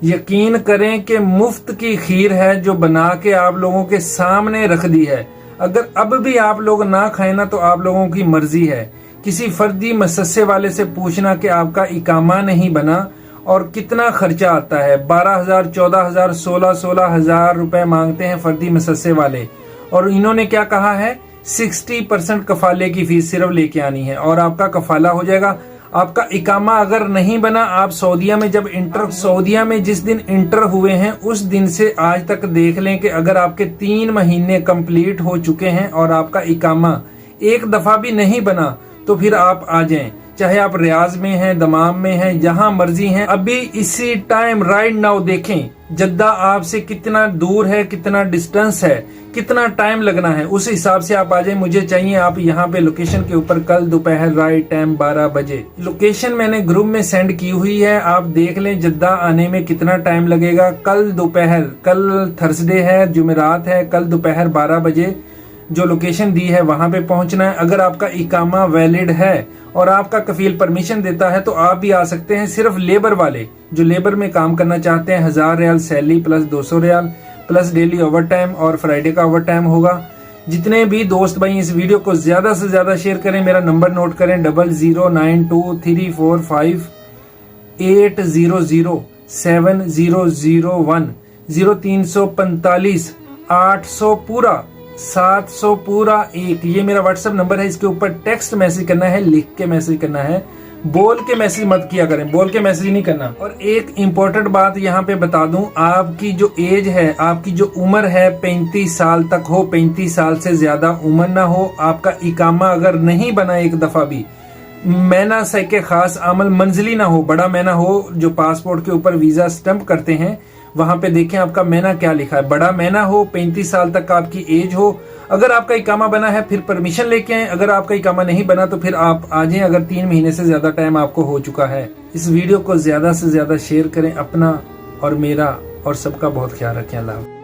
यकीन करें कि मुफ्त की खीर है जो बना के आप लोगों के सामने रख दी है। अगर अब भी आप लोग ना खाएं ना तो आप लोगों की मर्जी है। किसी फर्दी मसस्से वाले से पूछना कि आपका इकामा नहीं बना और कितना खर्चा आता है। 12,000, 14,000, 16,000 रुपए मांगते हैं फर्दी मसस्से वाले। और इन्होंने क्या कहा है, 60% कफाले की फीस सिर्फ लेके आनी है और आपका कफाला हो जाएगा। आपका इकामा अगर नहीं बना, आप सऊदीया में जिस दिन इंटर हुए हैं उस दिन से आज तक देख लें कि अगर आपके 3 महीने कंप्लीट हो चुके हैं और आपका इकामा एक दफा भी नहीं बना तो फिर आप आ जाएं। चाहे आप रियाज में हैं, दमाम में हैं, जहां मर्जी हैं, अभी इसी टाइम राइट नाउ देखें जद्दा आपसे कितना दूर है, कितना डिस्टेंस है, कितना टाइम लगना है, उस हिसाब से आप आ जाए। मुझे चाहिए आप यहाँ पे लोकेशन के ऊपर कल दोपहर राइट टाइम 12 बजे। लोकेशन मैंने ग्रुप में सेंड की हुई है, आप देख लें जद्दा आने में कितना टाइम लगेगा। कल दोपहर, कल थर्सडे है, जुमेरात है, कल दोपहर 12 बजे जो लोकेशन दी है वहां पे पहुंचना है। अगर आपका इकामा वैलिड है और आपका कफील परमिशन देता है तो आप भी आ सकते हैं। सिर्फ लेबर वाले जो लेबर में काम करना चाहते हैं, 1000 रियाल सैलरी प्लस 200 रियाल प्लस डेली ओवर टाइम और फ्राइडे का ओवर टाइम होगा। जितने भी दोस्त भाई इस वीडियो को ज्यादा से ज्यादा शेयर करें। मेरा नंबर नोट करें 0092345800070001 0345 800 पूरा 700 पूरा 1। ये मेरा व्हाट्सएप नंबर है। इसके ऊपर टेक्स्ट मैसेज करना है, लिख के मैसेज करना है, बोल के मैसेज मत किया करें, बोल के मैसेज नहीं करना। और एक इम्पोर्टेंट बात यहाँ पे बता दूं, आपकी जो एज है, आपकी जो उम्र है 35 साल तक हो, 35 साल से ज्यादा उम्र ना हो। आपका इकामा अगर नहीं बना एक दफा भी, मैना सैके खास अमल मंजिली ना हो, बड़ा मैना हो जो पासपोर्ट के ऊपर वीजा स्टैंप करते हैं, वहां पे देखें आपका मैना क्या लिखा है। बड़ा मैना हो, 35 साल तक आपकी एज हो। अगर आपका इकामा बना है फिर परमिशन लेके आए। अगर आपका इकामा नहीं बना तो फिर आप आ जाएं अगर 3 महीने से ज्यादा टाइम आपको हो चुका है। इस वीडियो को ज्यादा से ज्यादा शेयर करें। अपना और मेरा और सबका बहुत ख्याल रखें। अल्लाह।